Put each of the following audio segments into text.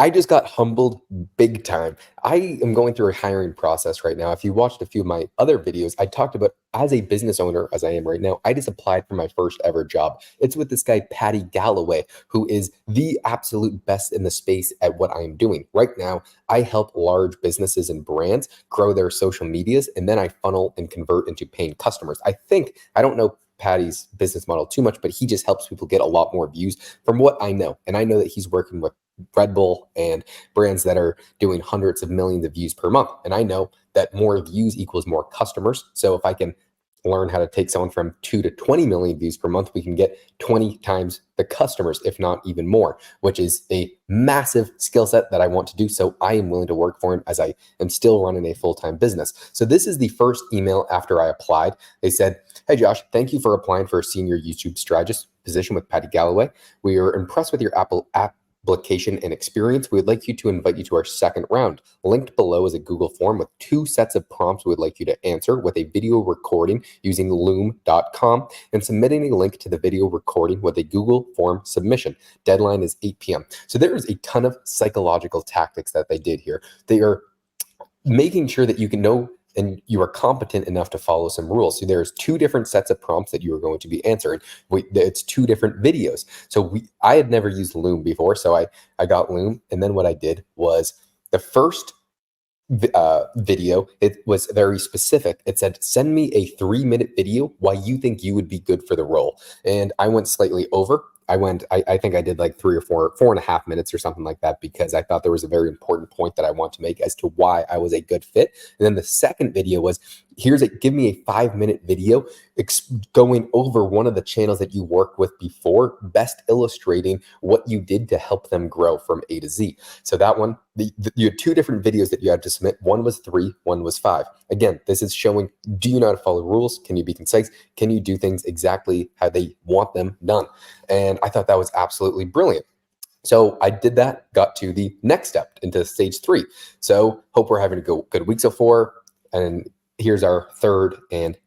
I just got humbled big time. I am going through a hiring process right now. If you watched a few of my other videos, I talked about as a business owner, as I am right now, I just applied for my first ever job. It's with this guy, Patty Galloway, who is the absolute best in the space at what I am doing. Right now, I help large businesses and brands grow their social medias, and then I funnel and convert into paying customers. I don't know Patty's business model too much, but he just helps people get a lot more views from what I know. And I know that he's working with Red Bull and brands that are doing hundreds of millions of views per month. And I know that more views equals more customers. So if I can learn how to take someone from 2 to 20 million views per month, we can get 20 times the customers, if not even more, which is a massive skill set that I want to do. So I am willing to work for him as I am still running a full-time business. So this is the first email after I applied. They said, "Hey Josh, thank you for applying for a senior YouTube strategist position with Patty Galloway. We are impressed with your application and experience. We would like you to invite you to our second round. Linked below is a Google form with 2 sets of prompts we would like you to answer with a video recording using loom.com and submitting a link to the video recording with a Google form submission. Deadline is 8 p.m. So there is a ton of psychological tactics that they did here. They are making sure that you can know and you are competent enough to follow some rules. So there's 2 different sets of prompts that you are going to be answering. It's 2 different videos. So I had never used Loom before, so I got Loom, and then what I did was the first video, it was very specific. It said, "Send me a 3-minute video why you think you would be good for the role." And I went slightly over. I think I did like 3 or 4.5 minutes or something like that, because I thought there was a very important point that I want to make as to why I was a good fit. And then the second video was, give me a 5-minute video going over one of the channels that you worked with before, best illustrating what you did to help them grow from A to Z. So that one, you had 2 different videos that you had to submit. One was 3, one was 5. Again, this is showing, do you know how to follow rules? Can you be concise? Can you do things exactly how they want them done? And I thought that was absolutely brilliant. So I did that, got to the next step into stage 3. So hope we're having a good week so far. And here's our third and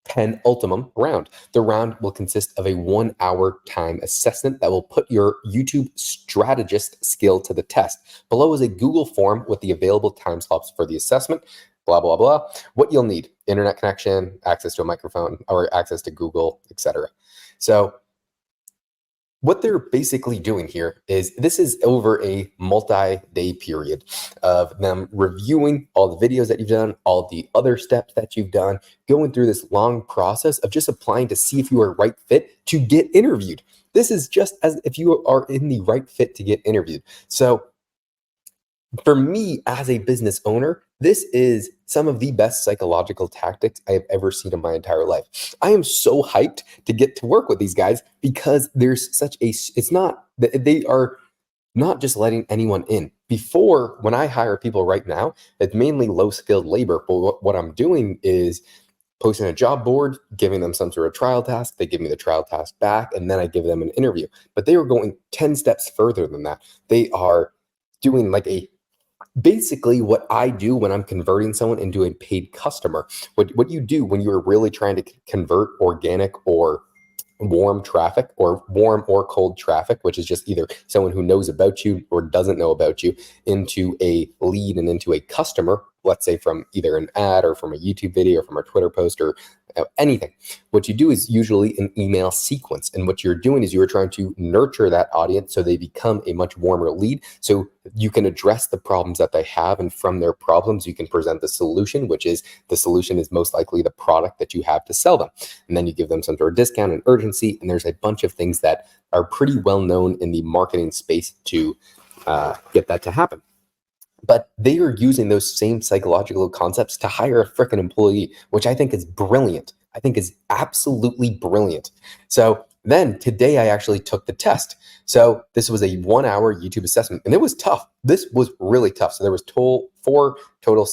penultimate round. The round will consist of a 1-hour time assessment that will put your YouTube strategist skill to the test. Below is a Google form with the available time slots for the assessment, blah, blah, blah. What you'll need: internet connection, access to a microphone, or access to Google, etc. So what they're basically doing here is, this is over a multi-day period of them reviewing all the videos that you've done, all the other steps that you've done, going through this long process of just applying to see if you are a right fit to get interviewed. This is just as if you are in the right fit to get interviewed. So for me as a business owner, this is some of the best psychological tactics I have ever seen in my entire life. I am so hyped to get to work with these guys, because there's such a, they are not just letting anyone in. Before, when I hire people right now, it's mainly low-skilled labor. But what I'm doing is posting a job board, giving them some sort of trial task. They give me the trial task back, and then I give them an interview. But they are going 10 steps further than that. They are doing like basically what I do when I'm converting someone into a paid customer. What you do when you're really trying to convert organic or warm traffic, or warm or cold traffic, which is just either someone who knows about you or doesn't know about you, into a lead and into a customer, let's say from either an ad or from a YouTube video or from a Twitter post or anything. What you do is usually an email sequence. And what you're doing is you're trying to nurture that audience so they become a much warmer lead, so you can address the problems that they have. And from their problems, you can present the solution, which is the solution is most likely the product that you have to sell them. And then you give them some sort of discount and urgency. And there's a bunch of things that are pretty well known in the marketing space to get that to happen. But they are using those same psychological concepts to hire a freaking employee, which I think is brilliant. I think is absolutely brilliant. So then today I actually took the test. So this was a 1-hour YouTube assessment, and it was tough. This was really tough. So there was 4 total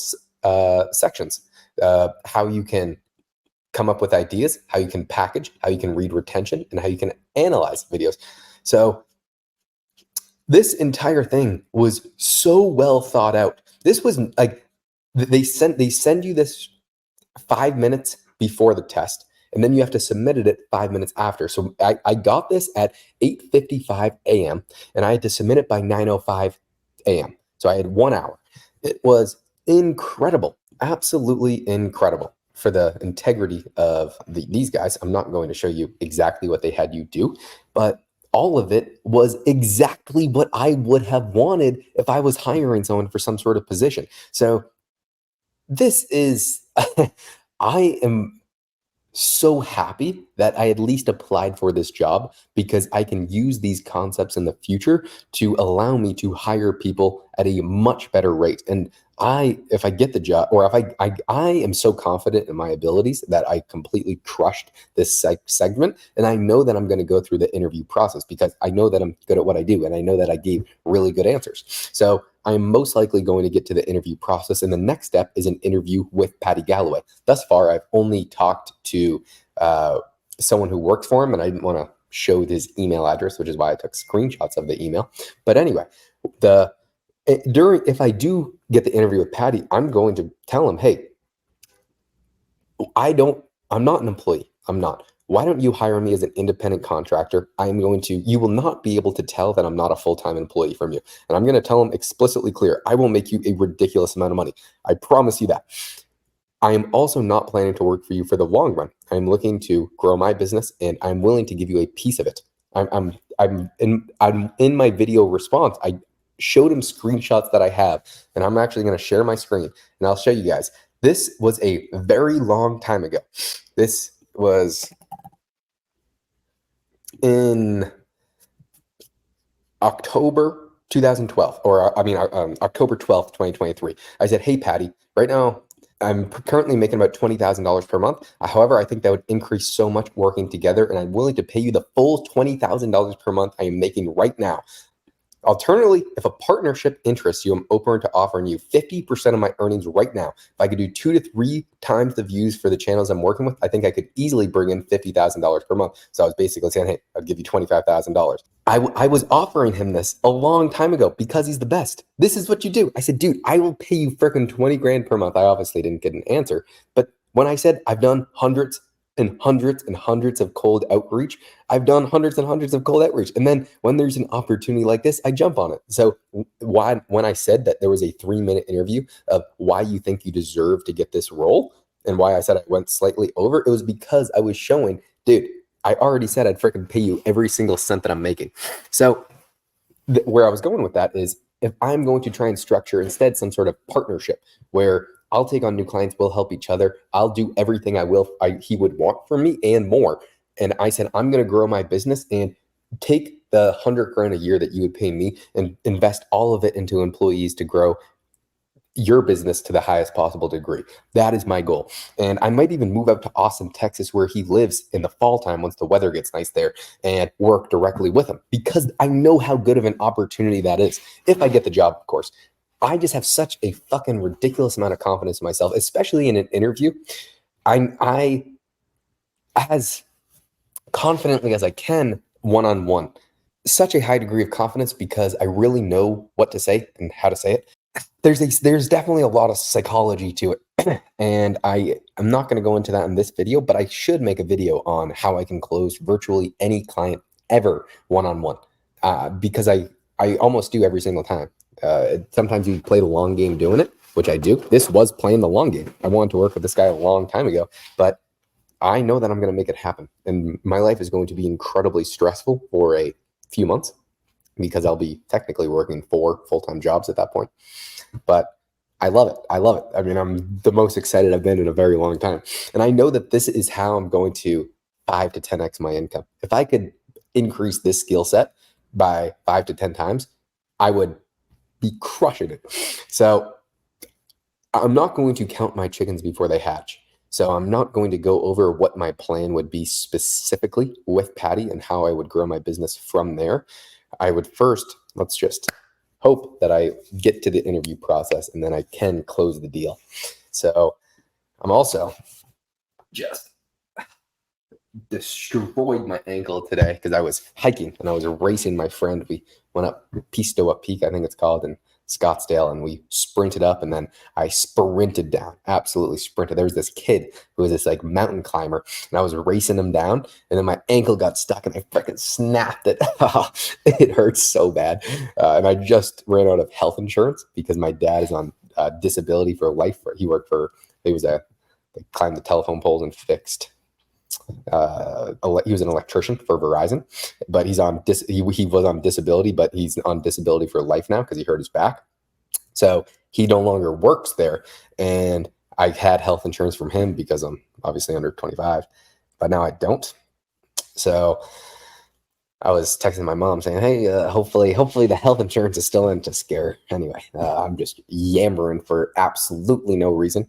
sections. How you can come up with ideas, how you can package, how you can read retention, and how you can analyze videos. So this entire thing was so well thought out. This was like, they send you this 5 minutes before the test, and then you have to submit it at 5 minutes after. So I got this at 8:55 a.m. and I had to submit it by 9:05 a.m. So I had 1 hour. It was incredible, absolutely incredible for the integrity of these guys. I'm not going to show you exactly what they had you do, but all of it was exactly what I would have wanted if I was hiring someone for some sort of position. So this is, I am so happy that I at least applied for this job because I can use these concepts in the future to allow me to hire people at a much better rate. And if I get the job, or if I am so confident in my abilities that I completely crushed this segment. And I know that I'm going to go through the interview process because I know that I'm good at what I do. And I know that I gave really good answers. So I'm most likely going to get to the interview process. And the next step is an interview with Paddy Galloway. Thus far, I've only talked to someone who works for him, and I didn't want to show his email address, which is why I took screenshots of the email. But anyway, if I do get the interview with Paddy, I'm going to tell him, hey, I'm not an employee. I'm not. Why don't you hire me as an independent contractor? You will not be able to tell that I'm not a full-time employee from you. And I'm going to tell him explicitly clear, I will make you a ridiculous amount of money. I promise you that. I am also not planning to work for you for the long run. I'm looking to grow my business, and I'm willing to give you a piece of it. I'm in my video response. I showed him screenshots that I have, and I'm actually going to share my screen, and I'll show you guys. This was a very long time ago. This was in October 2012, October 12th, 2023. I said, hey, Paddy, right now I'm currently making about $20,000 per month. However, I think that would increase so much working together, and I'm willing to pay you the full $20,000 per month I am making right now. Alternatively, if a partnership interests you, I'm open to offering you 50% of my earnings right now. If I could do 2 to 3 times the views for the channels I'm working with, I think I could easily bring in $50,000 per month. So I was basically saying, hey, I'll give you $25,000. I was offering him this a long time ago because he's the best. This is what you do. I said, dude, I will pay you freaking 20 grand per month. I obviously didn't get an answer. But when I said I've done hundreds and hundreds and hundreds of cold outreach, I've done hundreds and hundreds of cold outreach. And then when there's an opportunity like this, I jump on it. So when I said that there was a 3-minute interview of why you think you deserve to get this role and why I said I went slightly over, it was because I was showing, dude, I already said I'd freaking pay you every single cent that I'm making. So where I was going with that is if I'm going to try and structure instead some sort of partnership where I'll take on new clients, we'll help each other, I'll do everything he would want from me and more. And I said, I'm going to grow my business and take the 100 grand a year that you would pay me and invest all of it into employees to grow your business to the highest possible degree. That is my goal. And I might even move out to Austin, Texas, where he lives in the fall time once the weather gets nice there, and work directly with him because I know how good of an opportunity that is. If I get the job, of course. I just have such a fucking ridiculous amount of confidence in myself, especially in an interview. I as confidently as I can one-on-one. Such a high degree of confidence because I really know what to say and how to say it. There's definitely a lot of psychology to it. And I'm not going to go into that in this video, but I should make a video on how I can close virtually any client ever one-on-one, because I almost do every single time. Sometimes you play the long game doing it, which I do. This was playing the long game. I wanted to work with this guy a long time ago, but I know that I'm going to make it happen. And my life is going to be incredibly stressful for a few months because I'll be technically working 4 full-time jobs at that point. But I love it. I love it. I mean, I'm the most excited I've been in a very long time. And I know that this is how I'm going to 5 to 10x my income. If I could increase this skill set by 5 to 10 times, I would be crushing it. So I'm not going to count my chickens before they hatch. So I'm not going to go over what my plan would be specifically with Paddy and how I would grow my business from there. I would first, let's just hope that I get to the interview process and then I can close the deal. So I'm also just destroyed my ankle today because I was hiking and I was racing my friend. We went up Pistoia Peak, I think it's called, in Scottsdale, and we sprinted up, and then I sprinted down, absolutely sprinted. There was this kid who was this like mountain climber, and I was racing him down, and then my ankle got stuck, and I freaking snapped it. It hurts so bad, and I just ran out of health insurance because my dad is on disability for life. He worked for, he was a, they climbed the telephone poles and fixed. He was an electrician for Verizon, but he was on disability, but he's on disability for life now because he hurt his back. So he no longer works there, and I had health insurance from him because I'm obviously under 25, but now I don't. So I was texting my mom saying, "Hey, hopefully the health insurance is still in," to scare her. Anyway, I'm just yammering for absolutely no reason.